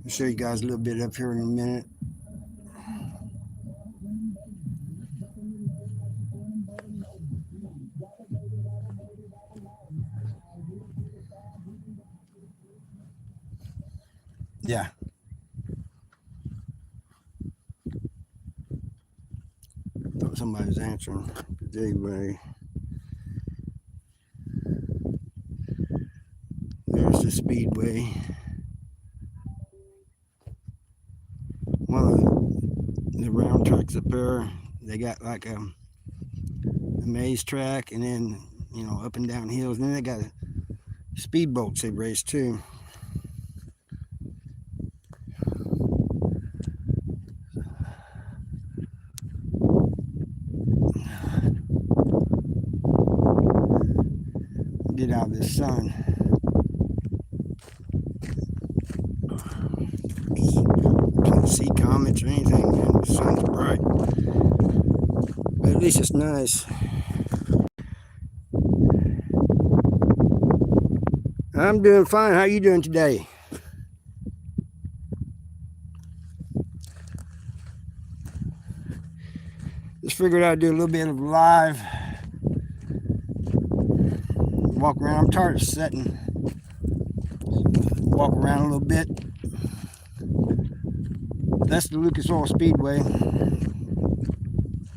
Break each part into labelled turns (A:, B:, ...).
A: I'll show you guys a little bit up here in a minute. Yeah. Thought somebody was answering. But anyway, there's the Speedway. One of the round tracks up there, they got like a maze track, and then up and down hills. And then they got speedboats they race too. Get out of the sun. Can't see comets or anything, man. The sun's bright. But at least it's nice. I'm doing fine. How you doing today? Just figured I'd do a little bit of live. Walk around. I'm tired of sitting. Walk around a little bit. That's the Lucas Oil Speedway.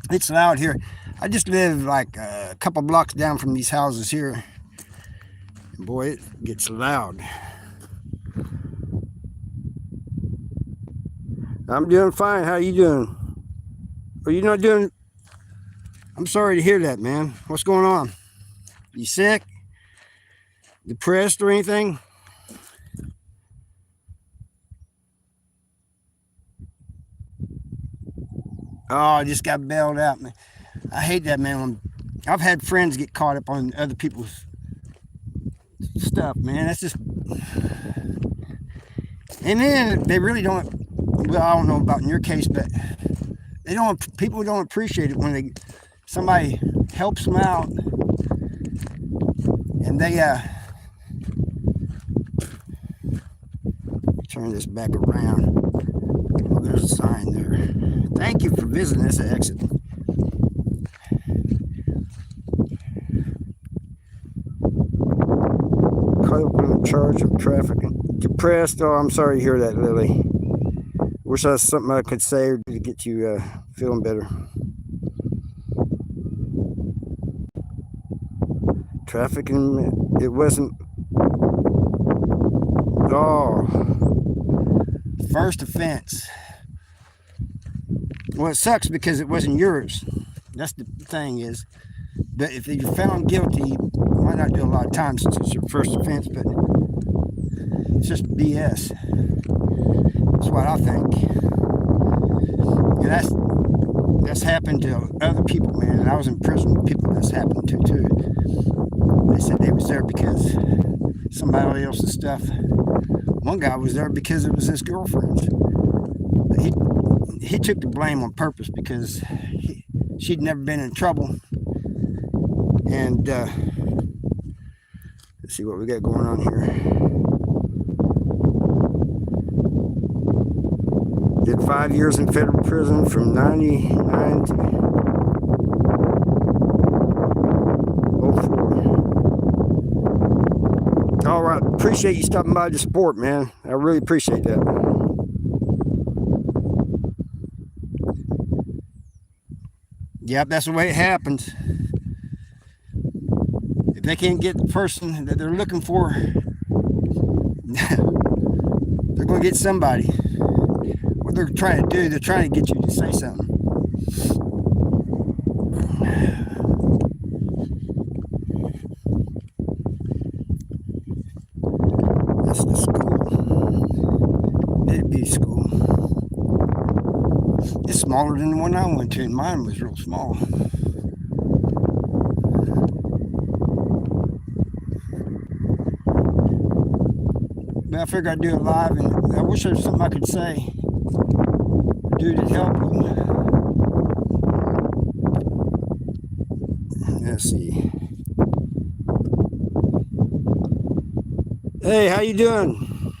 A: It's loud here. I just live like a couple blocks down from these houses here. And boy, it gets loud. I'm doing fine. How you doing? Are you not doing? I'm sorry to hear that, man. What's going on? You sick? Depressed or anything? Oh, I just got bailed out, man. I hate that, man. I've had friends get caught up on other people's stuff, man. That's just... And then they really don't... Well, I don't know about in your case, but people don't appreciate it when somebody helps them out and they turn this back around. Oh, there's a sign there. Thank you for visiting this exit. Caught up in charge of trafficking. Depressed. Oh, I'm sorry to hear that, Lily. Wish there was something I could say to get you feeling better. Trafficking, it wasn't. Oh, first offense. Well, it sucks because it wasn't yours. That's the thing is. But if you're found guilty, you might not do a lot of time since it's your first offense, but it's just BS. That's what I think. And that's happened to other people, man. And I was in prison with people that's happened to too. They said they was there because somebody else's stuff. One guy was there because it was his girlfriend's. But he took the blame on purpose because she'd never been in trouble. And let's see what we got going on here. Did 5 years in federal prison from 99 to 04. All right, appreciate you stopping by to support, man. I really appreciate that. Yep, that's the way it happens. If they can't get the person that they're looking for, they're going to get somebody. What they're trying to do, they're trying to get you to say something. That's the school. It'd be school. It's smaller than the one I went to, and mine was real small. But I figured I'd do it live, and I wish there was something I could say. Do to help you. Let's see. Hey, how you doing?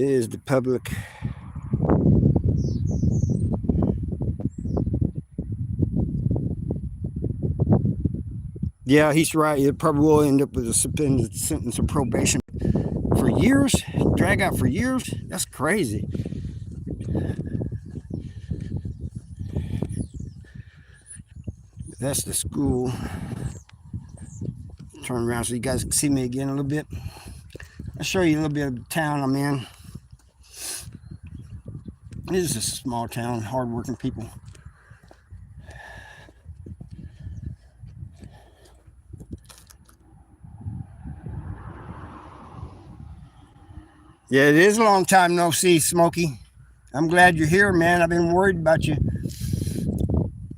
A: is the public. Yeah, he's right. It probably will end up with a suspended sentence of probation for years, drag out for years. That's crazy. That's the school. Turn around so you guys can see me again a little bit. I'll show you a little bit of the town I'm in. This is a small town, hardworking people. Yeah, it is a long time no see, Smokey. I'm glad you're here, man. I've been worried about you.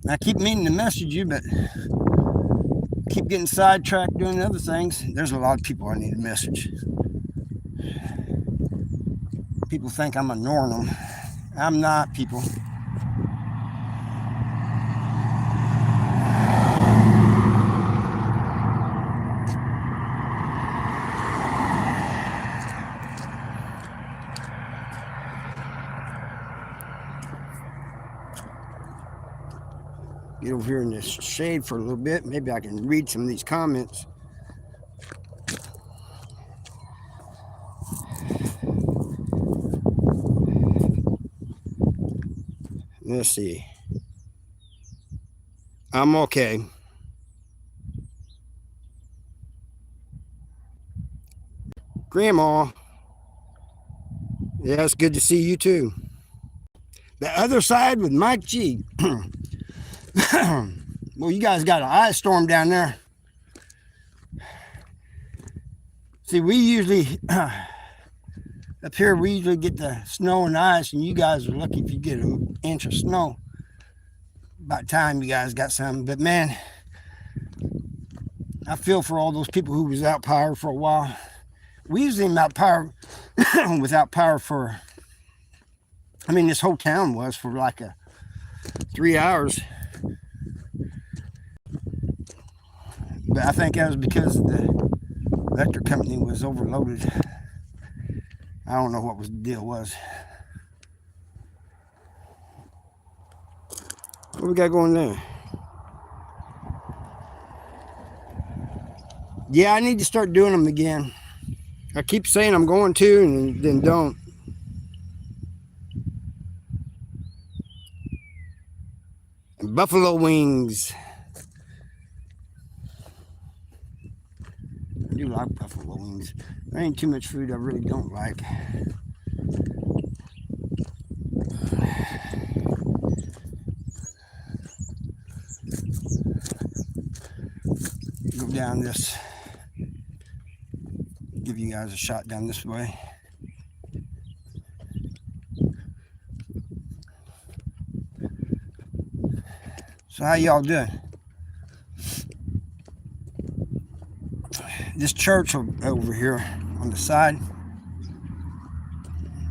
A: I keep meaning to message you, but keep getting sidetracked doing other things. There's a lot of people I need to message. People think I'm ignoring them. I'm not, people. Get over here in this shade for a little bit. Maybe I can read some of these comments. Let's see. I'm okay. Grandma. Yeah, it's good to see you too. The other side with Mike G. Well, you guys got an ice storm down there. See, we usually, up here, we usually get the snow and ice, and you guys are lucky if you get an inch of snow. About time you guys got some. But man, I feel for all those people who was out power for a while. We usually without power, without power for, I mean, this whole town was for like 3 hours. But I think that was because the electric company was overloaded. I don't know what the deal was. What we got going there? Yeah, I need to start doing them again. I keep saying I'm going to and then don't. And buffalo wings. I do like buffalo wings. There ain't too much food I really don't like. Go down this. Give you guys a shot down this way. So how y'all doing? This church over here on the side,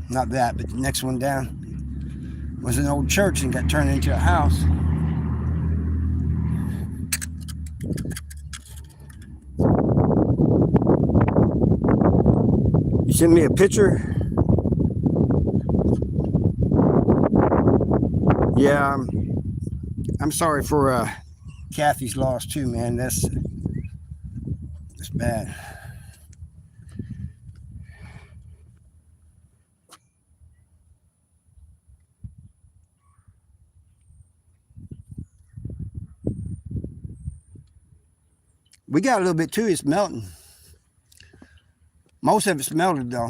A: not that, but the next one down, was an old church and got turned into a house. You sent me a picture? Yeah, I'm sorry for Kathy's loss too, man. That's bad. We got a little bit too. It's melting. Most of it's melted though.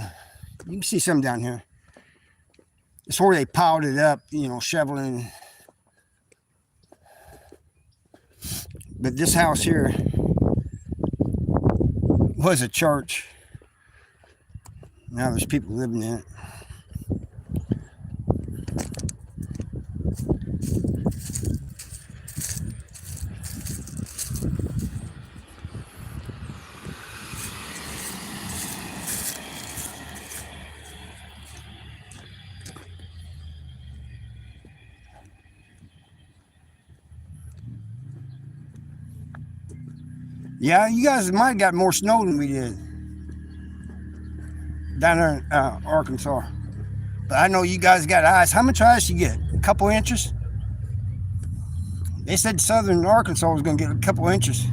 A: You can see some down here. It's where they piled it up, you know, shoveling. But this house here was a church. Now there's people living in it. Yeah, you guys might have got more snow than we did. down there in Arkansas. But I know you guys got ice. How much ice you get? A couple inches? They said southern Arkansas was going to get a couple inches.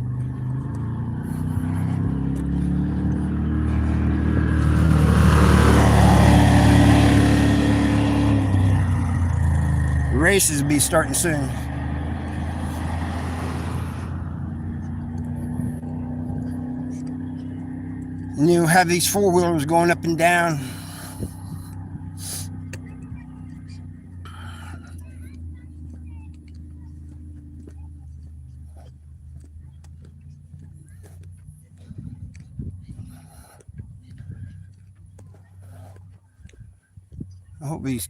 A: The races will be starting soon. And you'll have these four-wheelers going up and down. I hope these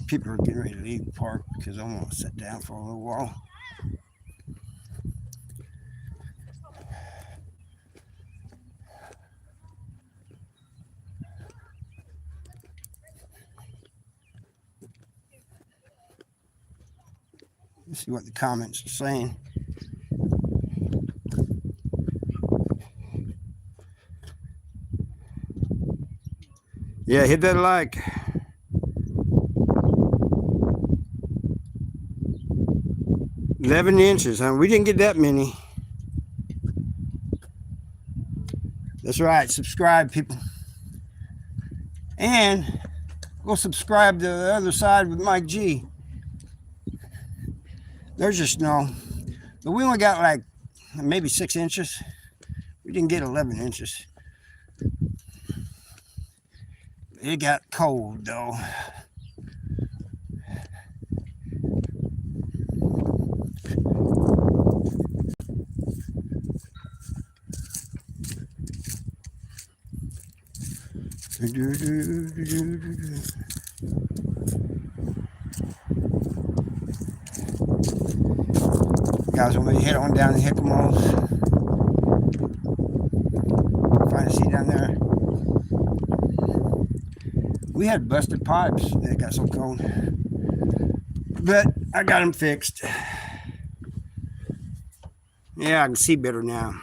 A: people are getting ready to leave the park because I'm going to sit down for a little while. Let's see what the comments are saying. Yeah, hit that like. $11 huh? We didn't get that many. That's right. Subscribe, people. And go subscribe to the other side with Mike G. There's your snow. But we only got like maybe 6 inches. We didn't get 11 inches. It got cold though. Guys, when we head on down the Hickamos, find a seat down there. We had busted pipes that got so cold, but I got them fixed. Yeah, I can see better now.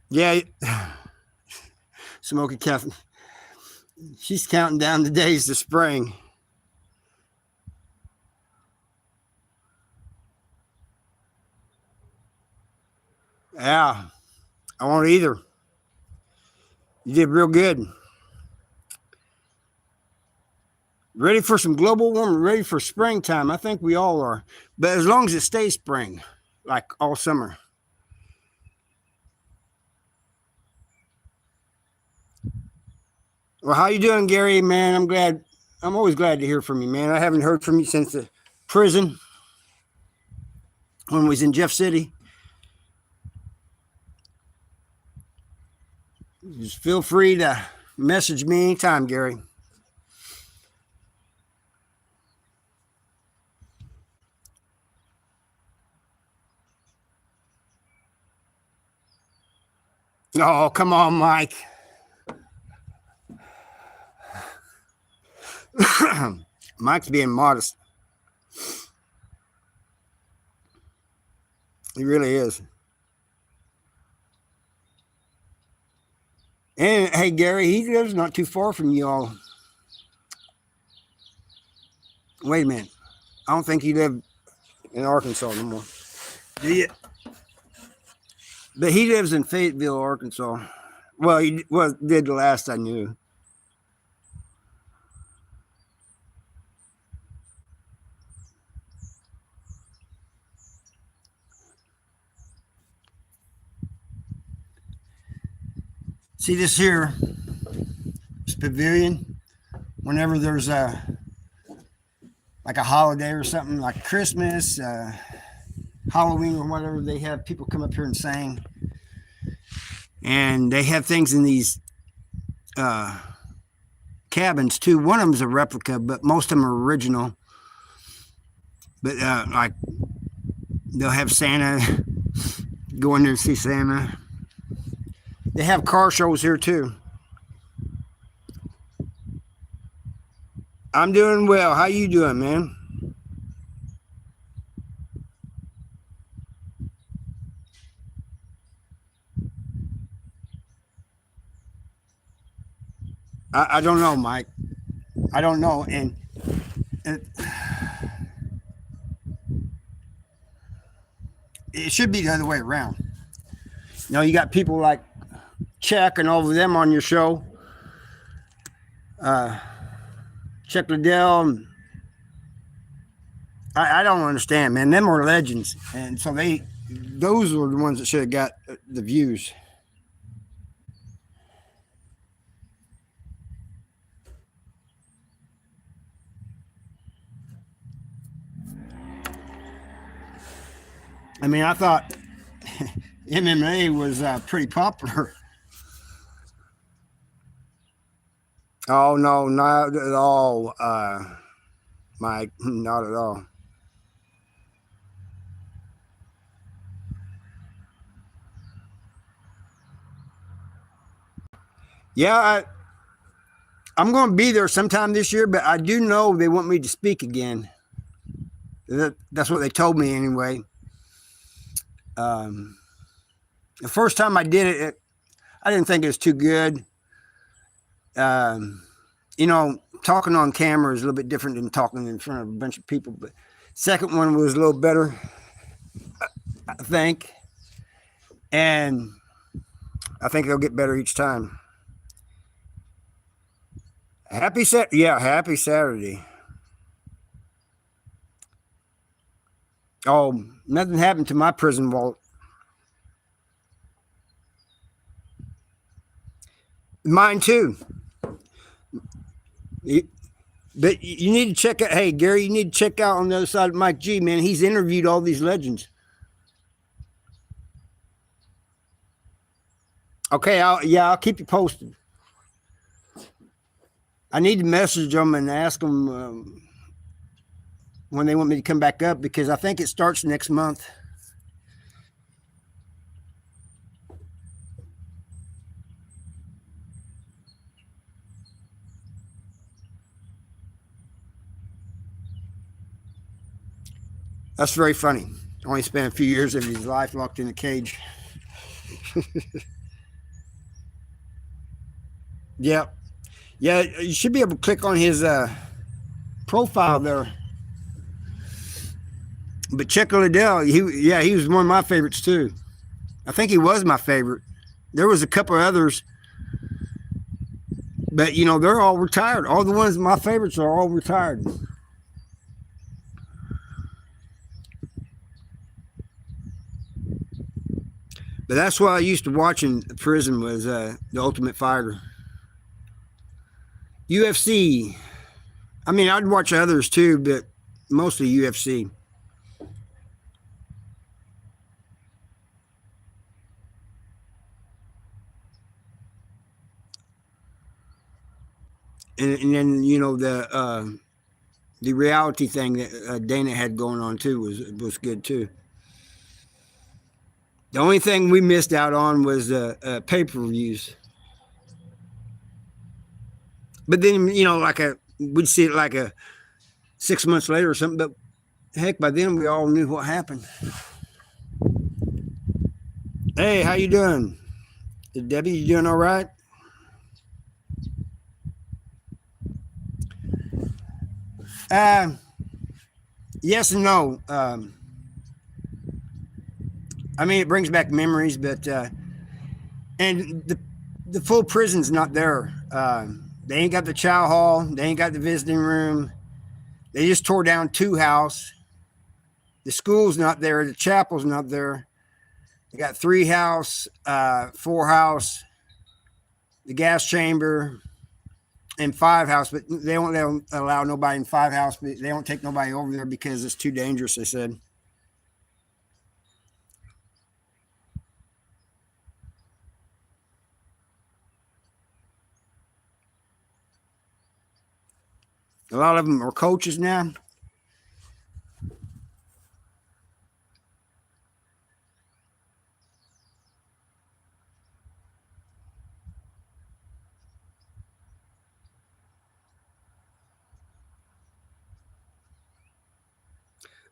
A: Yeah, Smoky Captain. She's counting down the days to spring. Yeah, I won't either. You did real good. Ready for some global warming, ready for springtime. I think we all are. But as long as it stays spring, like all summer. Well, how you doing, Gary, man? I'm glad. I'm always glad to hear from you, man. I haven't heard from you since the prison when we was in Jeff City. Just feel free to message me anytime, Gary. Oh, come on, Mike. Mike's being modest. He really is. And hey, Gary, he lives not too far from you all. Wait a minute. I don't think he lived in Arkansas no more. Do you? But he lives in Fayetteville, Arkansas. Well, he did the last I knew. See this here, this pavilion, whenever there's like a holiday or something, like Christmas, Halloween or whatever, they have people come up here and sing. And they have things in these cabins too. One of them's a replica, but most of them are original. But like they'll have Santa, go in there and see Santa. They have car shows here too. I'm doing well. How you doing, man? I don't know, Mike. I don't know, and it should be the other way around. You know, you got people like Chuck and all of them on your show. Chuck Liddell. And I don't understand, man. Them were legends, and so those were the ones that should have got the views. I mean, I thought MMA was pretty popular. Oh no, not at all, Mike. Not at all. Yeah, I'm going to be there sometime this year, but I do know they want me to speak again. That's what they told me anyway. The first time I did it, I didn't think it was too good. You know, talking on camera is a little bit different than talking in front of a bunch of people. But second one was a little better, I think. And I think they'll get better each time. Happy Saturday. Oh, nothing happened to my prison vault. Mine too. But you need to check out. Hey, Gary, you need to check out on the other side of Mike G. Man, he's interviewed all these legends. Okay, I'll keep you posted. I need to message them and ask them when they want me to come back up, because I think it starts next month. That's very funny. Only spent a few years of his life locked in a cage. Yeah. Yeah, you should be able to click on his profile there. But Chuck Liddell, he was one of my favorites too. I think he was my favorite. There was a couple of others, but you know, they're all retired. All the ones my favorites are all retired. But that's why I used to watch in prison was The Ultimate Fighter. UFC. I mean, I'd watch others too, but mostly UFC. And then, you know, the reality thing that Dana had going on too was good too. The only thing we missed out on was pay-per-views. But then, you know, we'd see it like 6 months later or something. But heck, by then we all knew what happened. Hey, how you doing? Debbie, you doing all right? Yes and no. I mean, it brings back memories, but and the full prison's not there. They ain't got the chow hall. They ain't got the visiting room. They just tore down 2 houses. The school's not there. The chapel's not there. They got 3 house, 4 house, the gas chamber, and 5 house. But they don't allow nobody in 5 house. But they don't take nobody over there because it's too dangerous, they said. A lot of them are coaches now.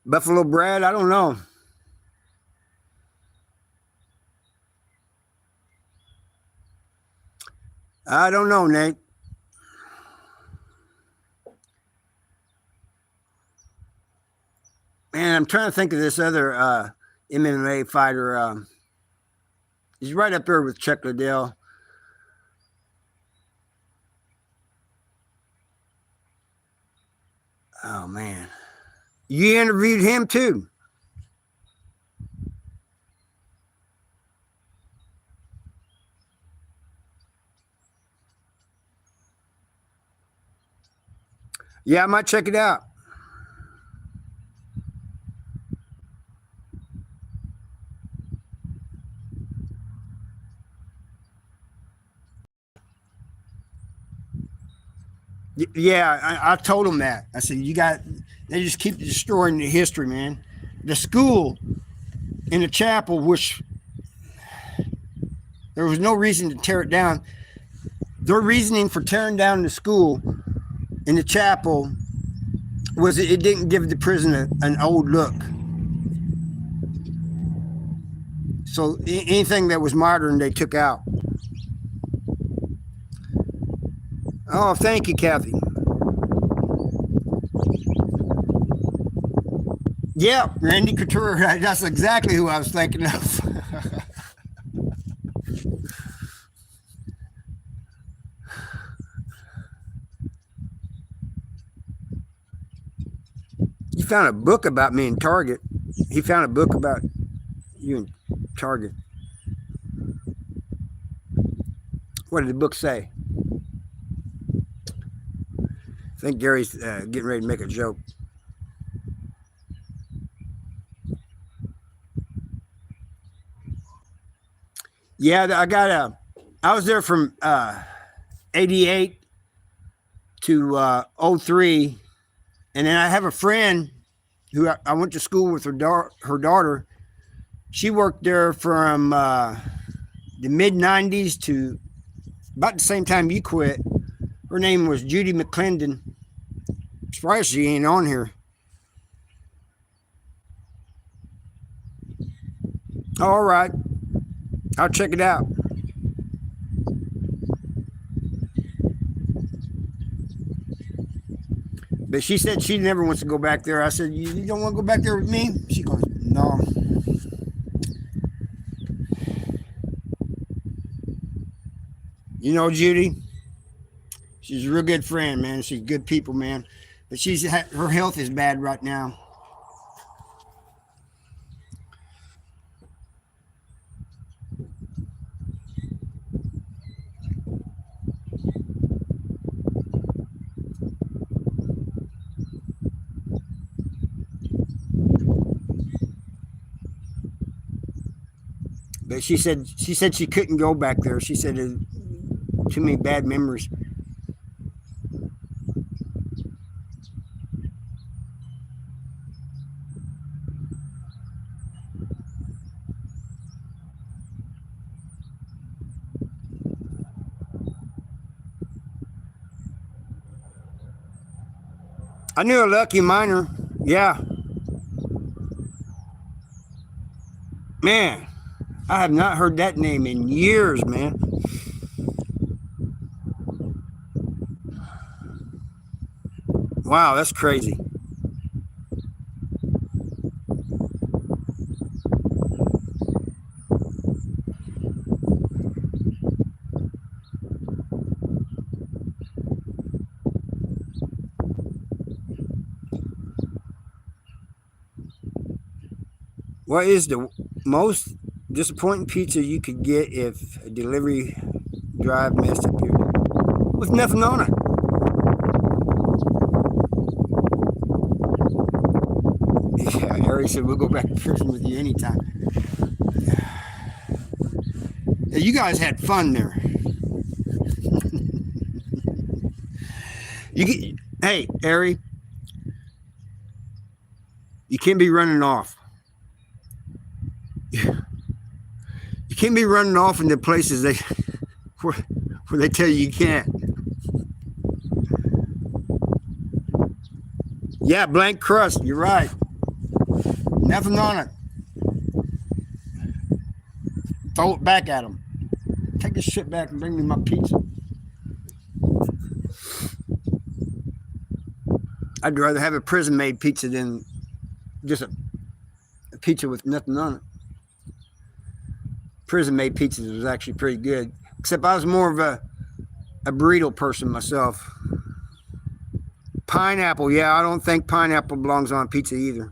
A: Buffalo Brad, I don't know. I don't know, Nate. Man, I'm trying to think of this other MMA fighter. He's right up there with Chuck Liddell. Oh, man. You interviewed him, too. Yeah, I might check it out. Yeah, I told him that. I said, they just keep destroying the history, man. The school in the chapel, which there was no reason to tear it down. Their reasoning for tearing down the school in the chapel was it didn't give the prison an old look. So anything that was modern, they took out. Oh, thank you, Kathy. Yeah, Randy Couture. That's exactly who I was thinking of. You found a book about me in Target. He found a book about you in Target. What did the book say? I think Gary's getting ready to make a joke. Yeah, I was there from 88 to 03. And then I have a friend who I went to school with her daughter. She worked there from the mid-90s to about the same time you quit. Her name was Judy McClendon. I'm surprised she ain't on here. All right. I'll check it out. But she said she never wants to go back there. I said, you don't want to go back there with me? She goes, no. You know, Judy, she's a real good friend, man. She's good people, man. But her health is bad right now. But she said she couldn't go back there. She said too many bad memories. I knew a Lucky Miner. Yeah. Man, I have not heard that name in years, man. Wow, that's crazy. What is the most disappointing pizza you could get if a delivery drive messed up your with nothing on it? Yeah, Harry said we'll go back to prison with you anytime. Yeah, you guys had fun there. Hey, Harry, you can't be running off. You can't be running off into places where they tell you can't. Yeah, blank crust. You're right. Nothing on it. Throw it back at them. Take this shit back and bring me my pizza. I'd rather have a prison-made pizza than just a pizza with nothing on it. Prison made pizzas was actually pretty good. Except I was more of a burrito person myself. Pineapple, yeah, I don't think pineapple belongs on pizza either.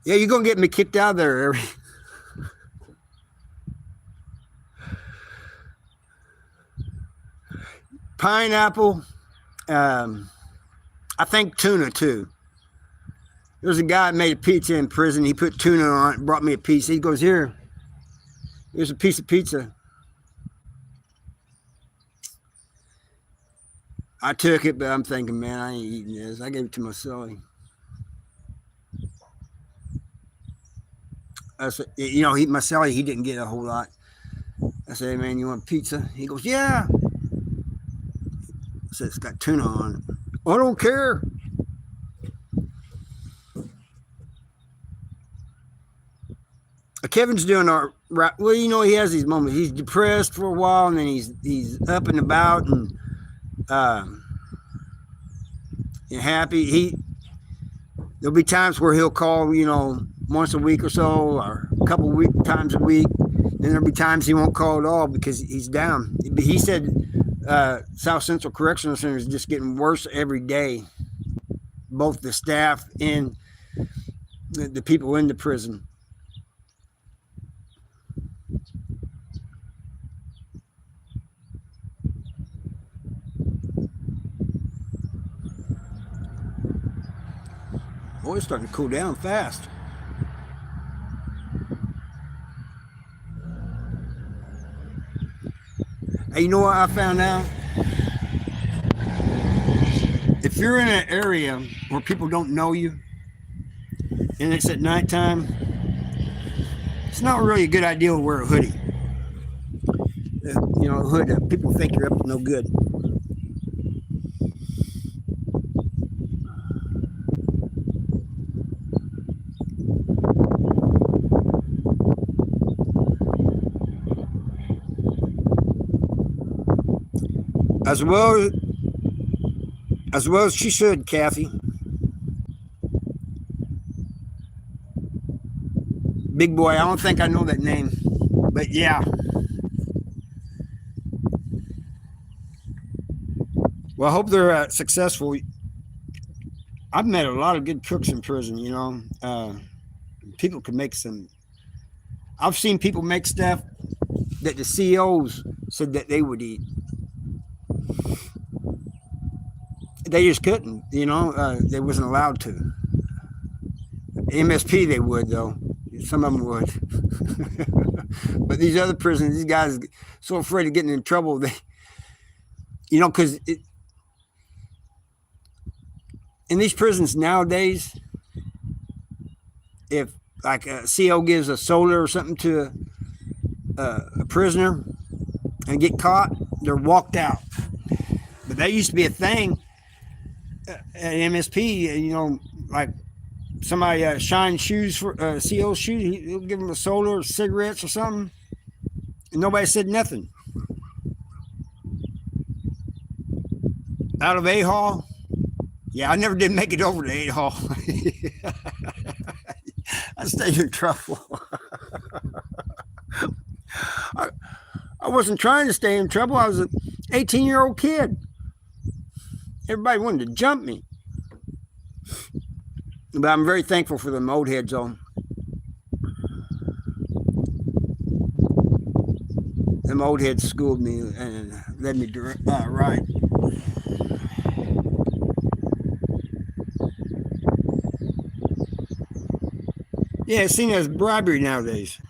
A: Yeah, you're gonna get me kicked out of there. Pineapple, I think tuna too. There's a guy that made a pizza in prison. He put tuna on it, brought me a piece. He goes, here's a piece of pizza. I took it, but I'm thinking, man, I ain't eating this. I gave it to my cellie. I said, my cellie, he didn't get a whole lot. I said, hey, man, you want pizza? He goes, yeah. I said, it's got tuna on it. I don't care. Kevin's doing all right. Well, he has these moments. He's depressed for a while, and then he's up and about and happy. There'll be times where he'll call, once a week or so, or a couple times a week. Then there'll be times he won't call at all because he's down. He said South Central Correctional Center is just getting worse every day, both the staff and the people in the prison. Boy, it's starting to cool down fast. Hey, you know what I found out? If you're in an area where people don't know you and it's at nighttime, it's not really a good idea to wear a hoodie. A hood, people think you're up to no good. As well as she should, Kathy. Big boy, I don't think I know that name, but yeah. Well, I hope they're successful. I've met a lot of good cooks in prison, people can make some. I've seen people make stuff that the COs said that they would eat. They just couldn't, they wasn't allowed to. MSP they would, though. Some of them would. But these other prisons, these guys so afraid of getting in trouble, because in these prisons nowadays, if like a CO gives a soda or something to a prisoner and get caught, they're walked out. But that used to be a thing at MSP, like somebody shine shoes for CO shoes, he'll give them a soda or cigarettes or something, and nobody said nothing. Out of A-Hall, yeah, I never did make it over to A-Hall. I stayed in trouble. I wasn't trying to stay in trouble. I was an 18-year-old kid. Everybody wanted to jump me. But I'm very thankful for the old heads, though. Them old heads schooled me and led me right. Yeah, it's seen as bribery nowadays.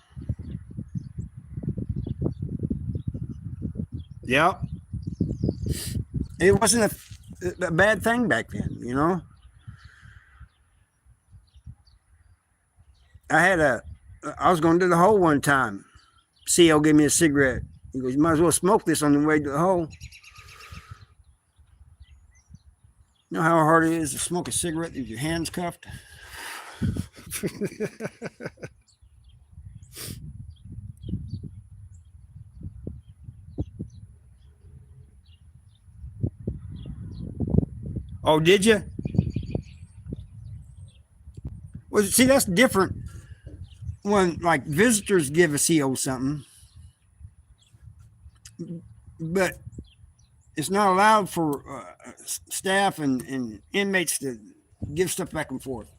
A: Yep. It wasn't a bad thing back then, I was going to the hole one time. CO gave me a cigarette. He goes, you might as well smoke this on the way to the hole. You know how hard it is to smoke a cigarette with your hands cuffed? Oh, did you? Well, see, that's different when like visitors give a CO something, but it's not allowed for staff and inmates to give stuff back and forth.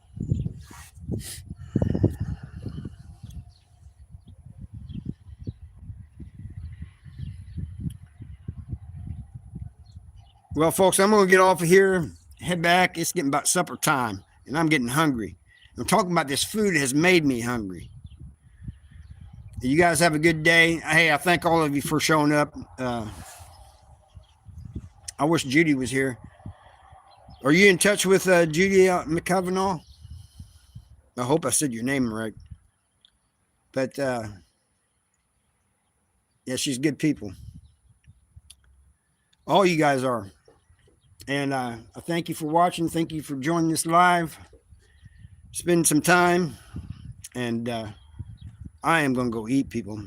A: Well, folks, I'm going to get off of here, head back. It's getting about supper time, and I'm getting hungry. I'm talking about this food has made me hungry. You guys have a good day. Hey, I thank all of you for showing up. I wish Judy was here. Are you in touch with Judy McCovernall? I hope I said your name right. But yeah, she's good people. All you guys are. And I thank you for watching. Thank you for joining this live. Spend some time. And I am going to go eat, people.